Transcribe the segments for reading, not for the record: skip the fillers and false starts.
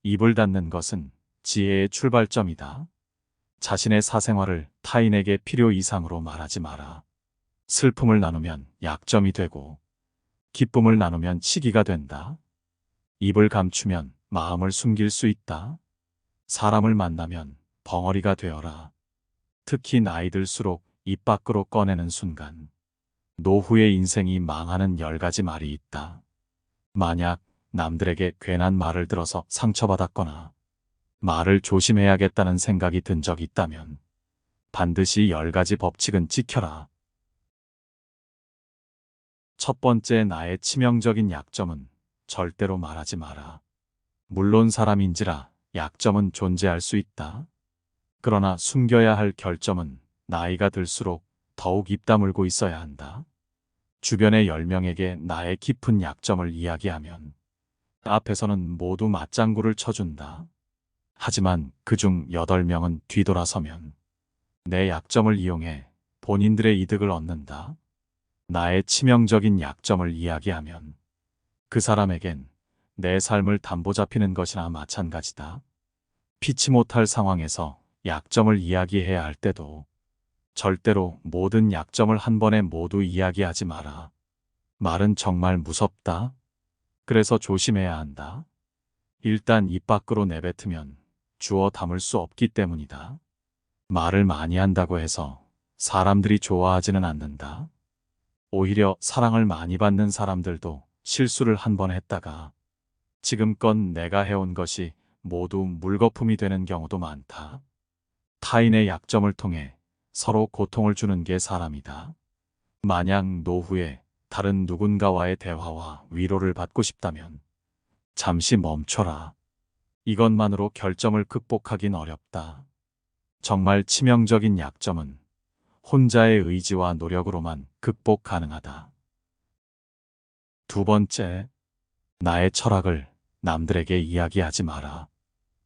입을 닫는 것은 지혜의 출발점이다. 자신의 사생활을 타인에게 필요 이상으로 말하지 마라. 슬픔을 나누면 약점이 되고 기쁨을 나누면 치기가 된다. 입을 감추면 마음을 숨길 수 있다. 사람을 만나면 벙어리가 되어라. 특히 나이 들수록 입 밖으로 꺼내는 순간 노후의 인생이 망하는 10가지 말이 있다. 만약 남들에게 괜한 말을 들어서 상처받았거나 말을 조심해야겠다는 생각이 든 적 있다면 반드시 10가지 법칙은 지켜라. 첫 번째, 나의 치명적인 약점은 절대로 말하지 마라. 물론 사람인지라 약점은 존재할 수 있다. 그러나 숨겨야 할 결점은 나이가 들수록 더욱 입 다물고 있어야 한다. 주변의 10명에게 나의 깊은 약점을 이야기하면 앞에서는 모두 맞장구를 쳐준다. 하지만 그중 8명은 뒤돌아서면 내 약점을 이용해 본인들의 이득을 얻는다. 나의 치명적인 약점을 이야기하면 그 사람에겐 내 삶을 담보 잡히는 것이나 마찬가지다. 피치 못할 상황에서 약점을 이야기해야 할 때도 절대로 모든 약점을 한 번에 모두 이야기하지 마라. 말은 정말 무섭다. 그래서 조심해야 한다. 일단 입 밖으로 내뱉으면 주워 담을 수 없기 때문이다. 말을 많이 한다고 해서 사람들이 좋아하지는 않는다. 오히려 사랑을 많이 받는 사람들도 실수를 한 번 했다가 지금껏 내가 해온 것이 모두 물거품이 되는 경우도 많다. 타인의 약점을 통해 서로 고통을 주는 게 사람이다. 만약 노후에 다른 누군가와의 대화와 위로를 받고 싶다면 잠시 멈춰라. 이것만으로 결점을 극복하긴 어렵다. 정말 치명적인 약점은 혼자의 의지와 노력으로만 극복 가능하다. 두 번째, 나의 철학을 남들에게 이야기하지 마라.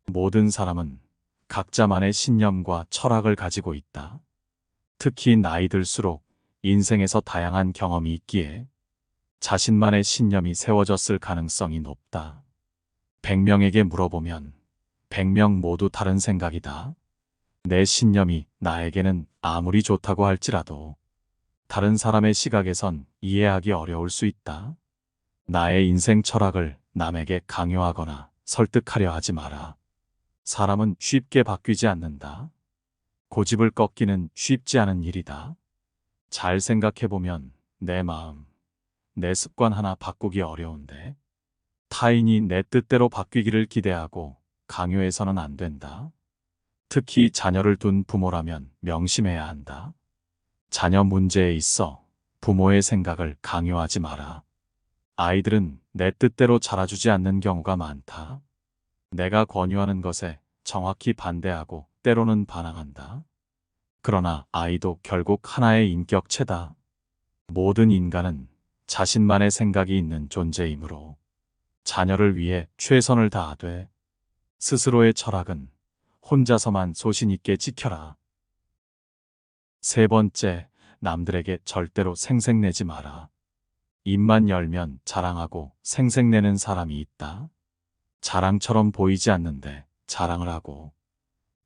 모든 사람은 각자만의 신념과 철학을 가지고 있다. 특히 나이 들수록 인생에서 다양한 경험이 있기에 자신만의 신념이 세워졌을 가능성이 높다. 100명에게 물어보면 100명 모두 다른 생각이다. 내 신념이 나에게는 아무리 좋다고 할지라도 다른 사람의 시각에선 이해하기 어려울 수 있다. 나의 인생 철학을 남에게 강요하거나 설득하려 하지 마라. 사람은 쉽게 바뀌지 않는다. 고집을 꺾기는 쉽지 않은 일이다. 잘 생각해보면 내 마음, 내 습관 하나 바꾸기 어려운데 타인이 내 뜻대로 바뀌기를 기대하고 강요해서는 안 된다. 특히 자녀를 둔 부모라면 명심해야 한다. 자녀 문제에 있어 부모의 생각을 강요하지 마라. 아이들은 내 뜻대로 자라주지 않는 경우가 많다. 내가 권유하는 것에 정확히 반대하고 때로는 반항한다. 그러나 아이도 결국 하나의 인격체다. 모든 인간은 자신만의 생각이 있는 존재이므로 자녀를 위해 최선을 다하되 스스로의 철학은 혼자서만 소신 있게 지켜라. 세 번째, 남들에게 절대로 생색내지 마라. 입만 열면 자랑하고 생색내는 사람이 있다. 자랑처럼 보이지 않는데 자랑을 하고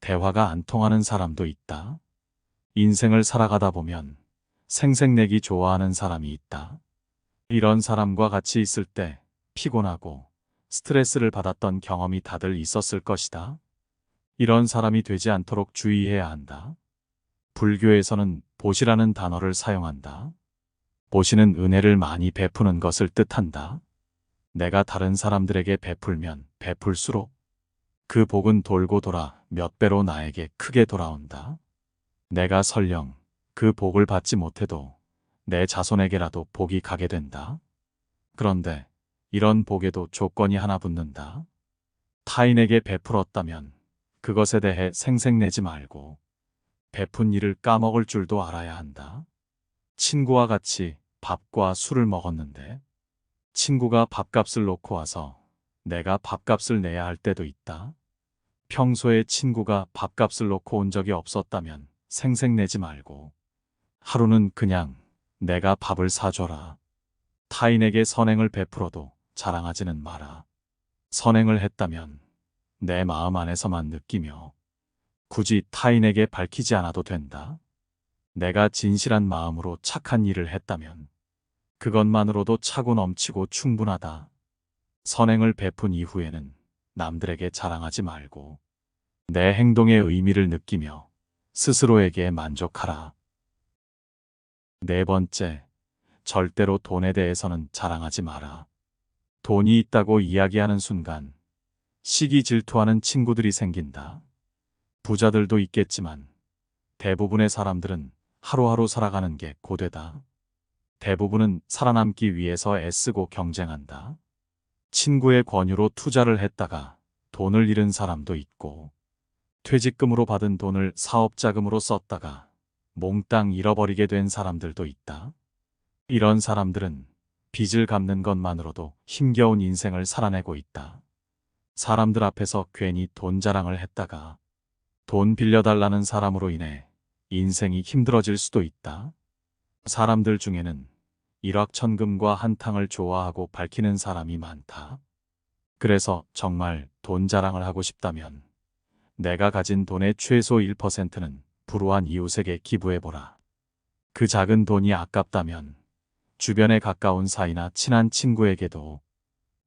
대화가 안 통하는 사람도 있다. 인생을 살아가다 보면 생색내기 좋아하는 사람이 있다. 이런 사람과 같이 있을 때 피곤하고 스트레스를 받았던 경험이 다들 있었을 것이다. 이런 사람이 되지 않도록 주의해야 한다. 불교에서는 보시라는 단어를 사용한다. 보시는 은혜를 많이 베푸는 것을 뜻한다. 내가 다른 사람들에게 베풀면 베풀수록 그 복은 돌고 돌아 몇 배로 나에게 크게 돌아온다. 내가 설령 그 복을 받지 못해도 내 자손에게라도 복이 가게 된다. 그런데 이런 복에도 조건이 하나 붙는다. 타인에게 베풀었다면 그것에 대해 생색내지 말고 베푼 일을 까먹을 줄도 알아야 한다. 친구와 같이 밥과 술을 먹었는데 친구가 밥값을 놓고 와서 내가 밥값을 내야 할 때도 있다. 평소에 친구가 밥값을 놓고 온 적이 없었다면 생색내지 말고 하루는 그냥 내가 밥을 사줘라. 타인에게 선행을 베풀어도 자랑하지는 마라. 선행을 했다면 내 마음 안에서만 느끼며 굳이 타인에게 밝히지 않아도 된다. 내가 진실한 마음으로 착한 일을 했다면 그것만으로도 차고 넘치고 충분하다. 선행을 베푼 이후에는 남들에게 자랑하지 말고 내 행동의 의미를 느끼며 스스로에게 만족하라. 네 번째, 절대로 돈에 대해서는 자랑하지 마라. 돈이 있다고 이야기하는 순간 시기 질투하는 친구들이 생긴다. 부자들도 있겠지만 대부분의 사람들은 하루하루 살아가는 게 고되다. 대부분은 살아남기 위해서 애쓰고 경쟁한다. 친구의 권유로 투자를 했다가 돈을 잃은 사람도 있고, 퇴직금으로 받은 돈을 사업자금으로 썼다가 몽땅 잃어버리게 된 사람들도 있다. 이런 사람들은 빚을 갚는 것만으로도 힘겨운 인생을 살아내고 있다. 사람들 앞에서 괜히 돈 자랑을 했다가 돈 빌려달라는 사람으로 인해 인생이 힘들어질 수도 있다. 사람들 중에는 일확천금과 한탕을 좋아하고 밝히는 사람이 많다. 그래서 정말 돈 자랑을 하고 싶다면 내가 가진 돈의 최소 1%는 불우한 이웃에게 기부해보라. 그 작은 돈이 아깝다면 주변에 가까운 사이나 친한 친구에게도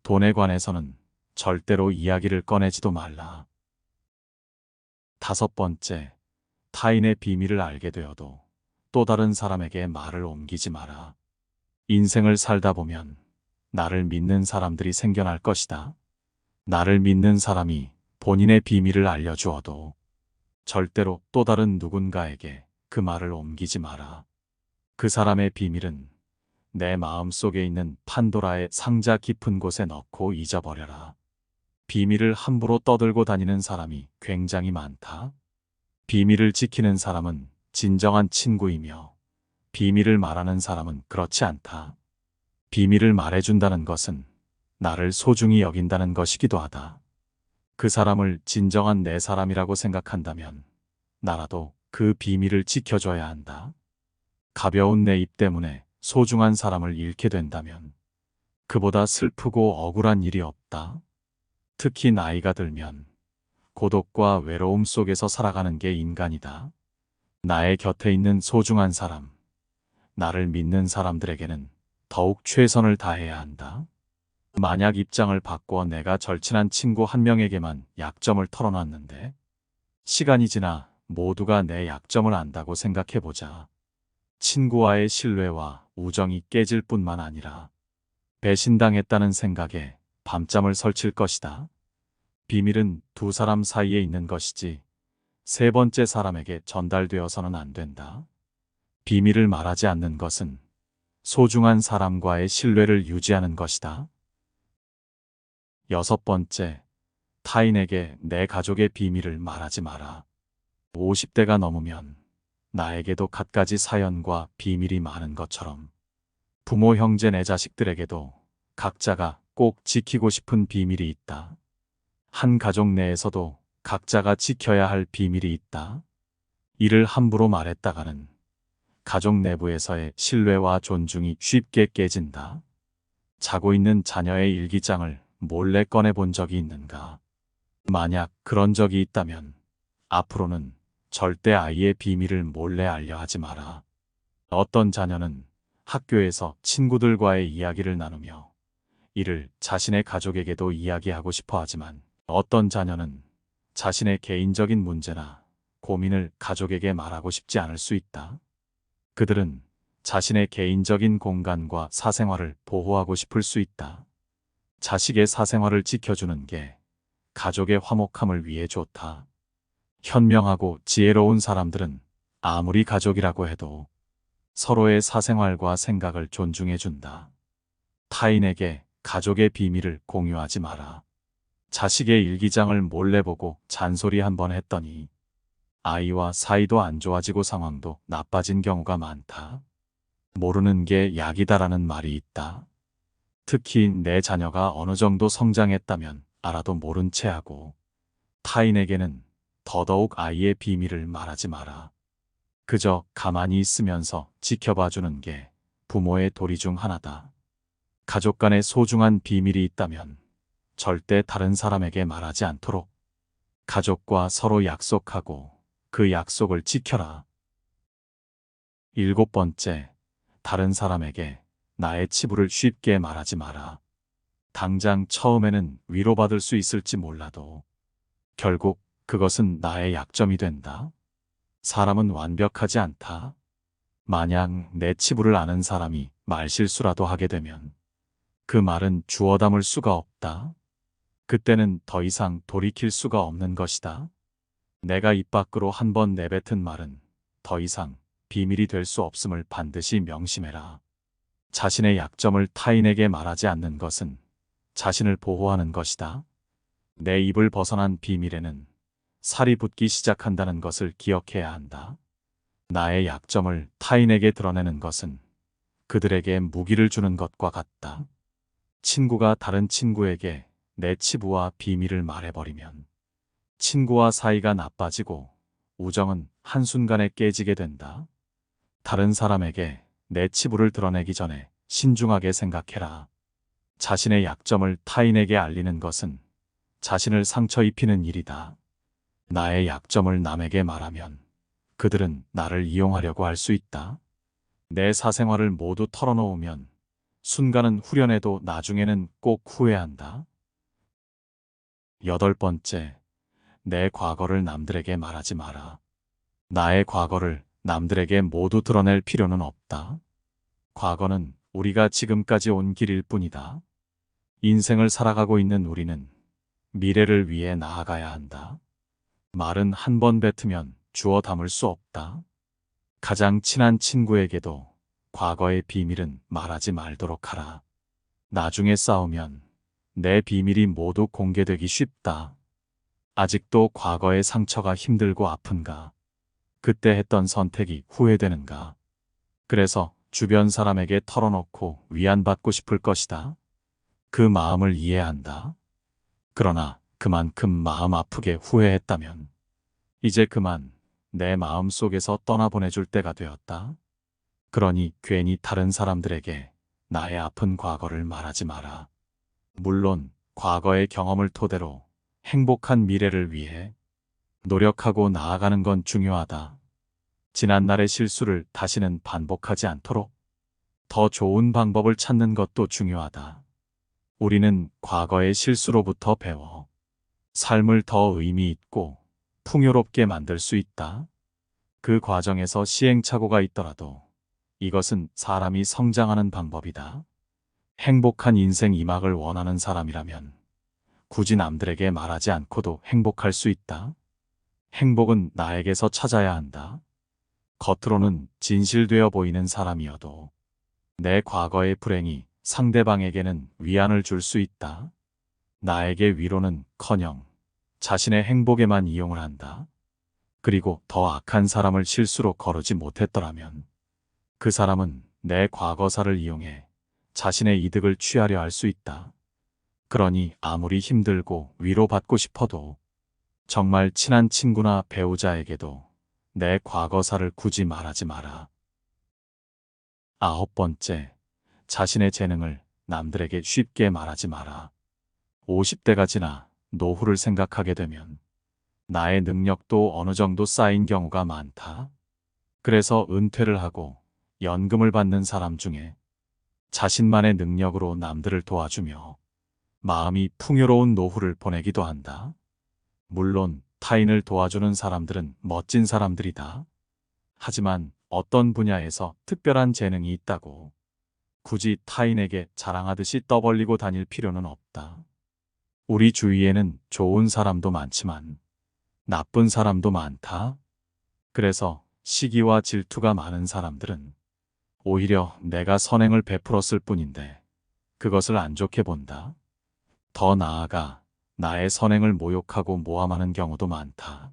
돈에 관해서는 절대로 이야기를 꺼내지도 말라. 다섯 번째, 타인의 비밀을 알게 되어도 또 다른 사람에게 말을 옮기지 마라. 인생을 살다 보면 나를 믿는 사람들이 생겨날 것이다. 나를 믿는 사람이 본인의 비밀을 알려주어도 절대로 또 다른 누군가에게 그 말을 옮기지 마라. 그 사람의 비밀은 내 마음 속에 있는 판도라의 상자 깊은 곳에 넣고 잊어버려라. 비밀을 함부로 떠들고 다니는 사람이 굉장히 많다. 비밀을 지키는 사람은 진정한 친구이며 비밀을 말하는 사람은 그렇지 않다. 비밀을 말해준다는 것은 나를 소중히 여긴다는 것이기도 하다. 그 사람을 진정한 내 사람이라고 생각한다면 나라도 그 비밀을 지켜줘야 한다. 가벼운 내 입 때문에 소중한 사람을 잃게 된다면 그보다 슬프고 억울한 일이 없다. 특히 나이가 들면 고독과 외로움 속에서 살아가는 게 인간이다. 나의 곁에 있는 소중한 사람, 나를 믿는 사람들에게는 더욱 최선을 다해야 한다. 만약 입장을 바꿔 내가 절친한 친구 한 명에게만 약점을 털어놨는데 시간이 지나 모두가 내 약점을 안다고 생각해보자. 친구와의 신뢰와 우정이 깨질 뿐만 아니라 배신당했다는 생각에 밤잠을 설칠 것이다. 비밀은 두 사람 사이에 있는 것이지 세 번째 사람에게 전달되어서는 안 된다. 비밀을 말하지 않는 것은 소중한 사람과의 신뢰를 유지하는 것이다. 여섯 번째, 타인에게 내 가족의 비밀을 말하지 마라. 50대가 넘으면 나에게도 갖가지 사연과 비밀이 많은 것처럼 부모, 형제, 내 자식들에게도 각자가 꼭 지키고 싶은 비밀이 있다. 한 가족 내에서도 각자가 지켜야 할 비밀이 있다. 이를 함부로 말했다가는 가족 내부에서의 신뢰와 존중이 쉽게 깨진다. 자고 있는 자녀의 일기장을 몰래 꺼내본 적이 있는가? 만약 그런 적이 있다면 앞으로는 절대 아이의 비밀을 몰래 알려 하지 마라. 어떤 자녀는 학교에서 친구들과의 이야기를 나누며 이를 자신의 가족에게도 이야기하고 싶어 하지만 어떤 자녀는 자신의 개인적인 문제나 고민을 가족에게 말하고 싶지 않을 수 있다. 그들은 자신의 개인적인 공간과 사생활을 보호하고 싶을 수 있다. 자식의 사생활을 지켜주는 게 가족의 화목함을 위해 좋다. 현명하고 지혜로운 사람들은 아무리 가족이라고 해도 서로의 사생활과 생각을 존중해준다. 타인에게 가족의 비밀을 공유하지 마라. 자식의 일기장을 몰래 보고 잔소리 한번 했더니 아이와 사이도 안 좋아지고 상황도 나빠진 경우가 많다. 모르는 게 약이다라는 말이 있다. 특히 내 자녀가 어느 정도 성장했다면 알아도 모른 채 하고 타인에게는 더더욱 아이의 비밀을 말하지 마라. 그저 가만히 있으면서 지켜봐주는 게 부모의 도리 중 하나다. 가족 간에 소중한 비밀이 있다면 절대 다른 사람에게 말하지 않도록 가족과 서로 약속하고 그 약속을 지켜라. 7번째, 다른 사람에게 나의 치부를 쉽게 말하지 마라. 당장 처음에는 위로받을 수 있을지 몰라도 결국 그것은 나의 약점이 된다. 사람은 완벽하지 않다. 만약 내 치부를 아는 사람이 말실수라도 하게 되면 그 말은 주워 담을 수가 없다. 그때는 더 이상 돌이킬 수가 없는 것이다. 내가 입 밖으로 한 번 내뱉은 말은 더 이상 비밀이 될 수 없음을 반드시 명심해라. 자신의 약점을 타인에게 말하지 않는 것은 자신을 보호하는 것이다. 내 입을 벗어난 비밀에는 살이 붙기 시작한다는 것을 기억해야 한다. 나의 약점을 타인에게 드러내는 것은 그들에게 무기를 주는 것과 같다. 친구가 다른 친구에게 내 치부와 비밀을 말해버리면 친구와 사이가 나빠지고 우정은 한순간에 깨지게 된다. 다른 사람에게 내 치부를 드러내기 전에 신중하게 생각해라. 자신의 약점을 타인에게 알리는 것은 자신을 상처 입히는 일이다. 나의 약점을 남에게 말하면 그들은 나를 이용하려고 할 수 있다. 내 사생활을 모두 털어놓으면 순간은 후련해도 나중에는 꼭 후회한다. 8번째, 내 과거를 남들에게 말하지 마라. 나의 과거를 남들에게 모두 드러낼 필요는 없다. 과거는 우리가 지금까지 온 길일 뿐이다. 인생을 살아가고 있는 우리는 미래를 위해 나아가야 한다. 말은 한 번 뱉으면 주워 담을 수 없다. 가장 친한 친구에게도 과거의 비밀은 말하지 말도록 하라. 나중에 싸우면 내 비밀이 모두 공개되기 쉽다. 아직도 과거의 상처가 힘들고 아픈가? 그때 했던 선택이 후회되는가? 그래서 주변 사람에게 털어놓고 위안받고 싶을 것이다. 그 마음을 이해한다. 그러나 그만큼 마음 아프게 후회했다면 이제 그만 내 마음 속에서 떠나보내줄 때가 되었다. 그러니 괜히 다른 사람들에게 나의 아픈 과거를 말하지 마라. 물론 과거의 경험을 토대로 행복한 미래를 위해 노력하고 나아가는 건 중요하다. 지난날의 실수를 다시는 반복하지 않도록 더 좋은 방법을 찾는 것도 중요하다. 우리는 과거의 실수로부터 배워 삶을 더 의미 있고 풍요롭게 만들 수 있다. 그 과정에서 시행착오가 있더라도 이것은 사람이 성장하는 방법이다. 행복한 인생 2막을 원하는 사람이라면 굳이 남들에게 말하지 않고도 행복할 수 있다. 행복은 나에게서 찾아야 한다. 겉으로는 진실되어 보이는 사람이어도 내 과거의 불행이 상대방에게는 위안을 줄 수 있다. 나에게 위로는커녕 자신의 행복에만 이용을 한다. 그리고 더 악한 사람을 실수로 거르지 못했더라면 그 사람은 내 과거사를 이용해 자신의 이득을 취하려 할 수 있다. 그러니 아무리 힘들고 위로받고 싶어도 정말 친한 친구나 배우자에게도 내 과거사를 굳이 말하지 마라. 9번째, 자신의 재능을 남들에게 쉽게 말하지 마라. 50대가 지나 노후를 생각하게 되면 나의 능력도 어느 정도 쌓인 경우가 많다. 그래서 은퇴를 하고 연금을 받는 사람 중에 자신만의 능력으로 남들을 도와주며 마음이 풍요로운 노후를 보내기도 한다. 물론 타인을 도와주는 사람들은 멋진 사람들이다. 하지만 어떤 분야에서 특별한 재능이 있다고 굳이 타인에게 자랑하듯이 떠벌리고 다닐 필요는 없다. 우리 주위에는 좋은 사람도 많지만 나쁜 사람도 많다. 그래서 시기와 질투가 많은 사람들은 오히려 내가 선행을 베풀었을 뿐인데 그것을 안 좋게 본다. 더 나아가 나의 선행을 모욕하고 모함하는 경우도 많다.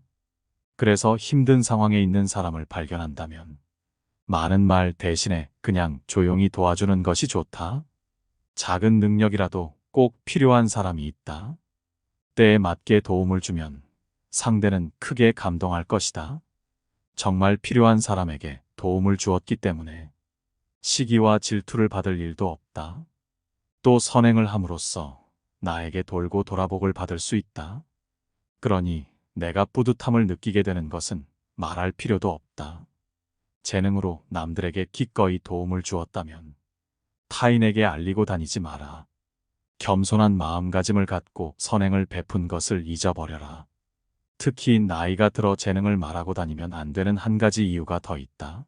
그래서 힘든 상황에 있는 사람을 발견한다면 많은 말 대신에 그냥 조용히 도와주는 것이 좋다. 작은 능력이라도 꼭 필요한 사람이 있다. 때에 맞게 도움을 주면 상대는 크게 감동할 것이다. 정말 필요한 사람에게 도움을 주었기 때문에 시기와 질투를 받을 일도 없다. 또 선행을 함으로써 나에게 돌고 돌아복을 받을 수 있다. 그러니 내가 뿌듯함을 느끼게 되는 것은 말할 필요도 없다. 재능으로 남들에게 기꺼이 도움을 주었다면 타인에게 알리고 다니지 마라. 겸손한 마음가짐을 갖고 선행을 베푼 것을 잊어버려라. 특히 나이가 들어 재능을 말하고 다니면 안 되는 한 가지 이유가 더 있다.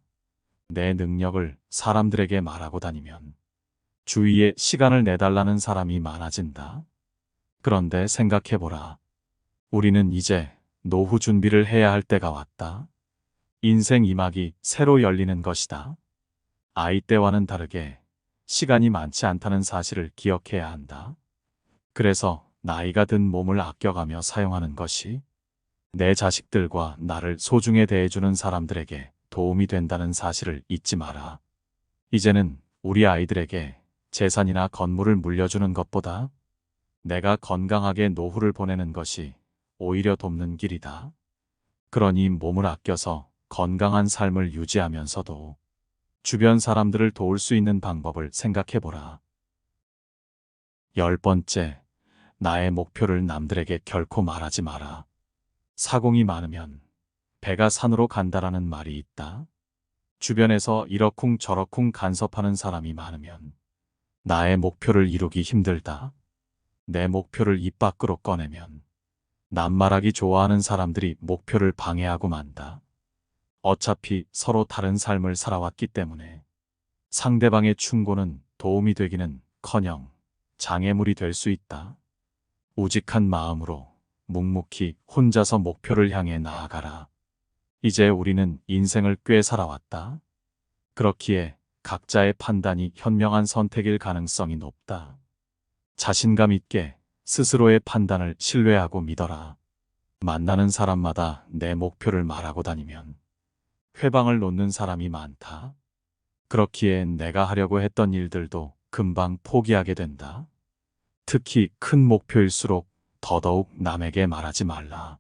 내 능력을 사람들에게 말하고 다니면 주위에 시간을 내달라는 사람이 많아진다. 그런데 생각해보라. 우리는 이제 노후 준비를 해야 할 때가 왔다. 인생 2막이 새로 열리는 것이다. 아이 때와는 다르게 시간이 많지 않다는 사실을 기억해야 한다. 그래서 나이가 든 몸을 아껴가며 사용하는 것이 내 자식들과 나를 소중히 대해주는 사람들에게 도움이 된다는 사실을 잊지 마라. 이제는 우리 아이들에게 재산이나 건물을 물려주는 것보다 내가 건강하게 노후를 보내는 것이 오히려 돕는 길이다. 그러니 몸을 아껴서 건강한 삶을 유지하면서도 주변 사람들을 도울 수 있는 방법을 생각해보라. 10번째, 나의 목표를 남들에게 결코 말하지 마라. 사공이 많으면 배가 산으로 간다라는 말이 있다. 주변에서 이러쿵 저러쿵 간섭하는 사람이 많으면 나의 목표를 이루기 힘들다. 내 목표를 입 밖으로 꺼내면 낱말하기 좋아하는 사람들이 목표를 방해하고 만다. 어차피 서로 다른 삶을 살아왔기 때문에 상대방의 충고는 도움이 되기는커녕 장애물이 될 수 있다. 우직한 마음으로 묵묵히 혼자서 목표를 향해 나아가라. 이제 우리는 인생을 꽤 살아왔다. 그렇기에 각자의 판단이 현명한 선택일 가능성이 높다. 자신감 있게 스스로의 판단을 신뢰하고 믿어라. 만나는 사람마다 내 목표를 말하고 다니면 회방을 놓는 사람이 많다. 그렇기에 내가 하려고 했던 일들도 금방 포기하게 된다. 특히 큰 목표일수록 더더욱 남에게 말하지 말라.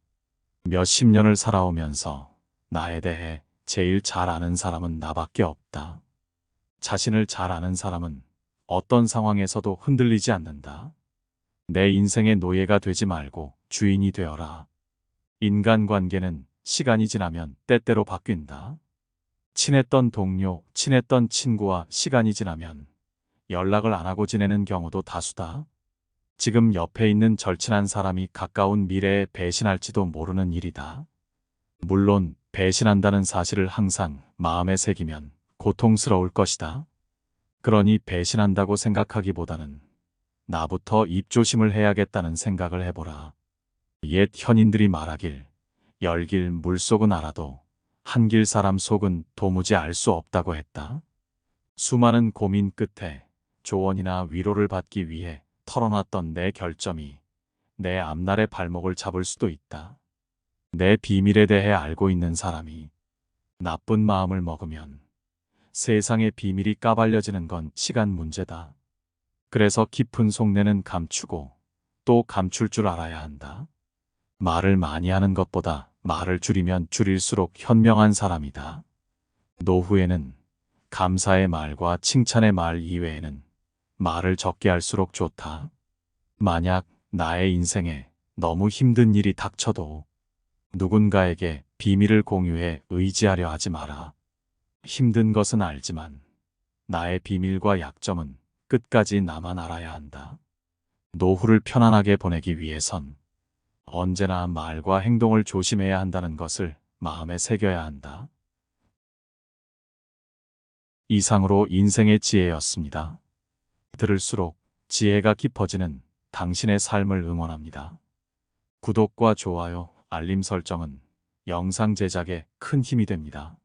몇십 년을 살아오면서 나에 대해 제일 잘 아는 사람은 나밖에 없다. 자신을 잘 아는 사람은 어떤 상황에서도 흔들리지 않는다. 내 인생의 노예가 되지 말고 주인이 되어라. 인간관계는 시간이 지나면 때때로 바뀐다. 친했던 동료, 친했던 친구와 시간이 지나면 연락을 안 하고 지내는 경우도 다수다. 지금 옆에 있는 절친한 사람이 가까운 미래에 배신할지도 모르는 일이다. 물론 배신한다는 사실을 항상 마음에 새기면 고통스러울 것이다. 그러니 배신한다고 생각하기보다는 나부터 입조심을 해야겠다는 생각을 해보라. 옛 현인들이 말하길 열길 물속은 알아도 한길 사람 속은 도무지 알 수 없다고 했다. 수많은 고민 끝에 조언이나 위로를 받기 위해 털어놨던 내 결점이 내 앞날의 발목을 잡을 수도 있다. 내 비밀에 대해 알고 있는 사람이 나쁜 마음을 먹으면 세상의 비밀이 까발려지는 건 시간 문제다. 그래서 깊은 속내는 감추고 또 감출 줄 알아야 한다. 말을 많이 하는 것보다 말을 줄이면 줄일수록 현명한 사람이다. 노후에는 감사의 말과 칭찬의 말 이외에는 말을 적게 할수록 좋다. 만약 나의 인생에 너무 힘든 일이 닥쳐도 누군가에게 비밀을 공유해 의지하려 하지 마라. 힘든 것은 알지만 나의 비밀과 약점은 끝까지 나만 알아야 한다. 노후를 편안하게 보내기 위해선 언제나 말과 행동을 조심해야 한다는 것을 마음에 새겨야 한다. 이상으로 인생의 지혜였습니다. 들을수록 지혜가 깊어지는 당신의 삶을 응원합니다. 구독과 좋아요, 알림 설정은 영상 제작에 큰 힘이 됩니다.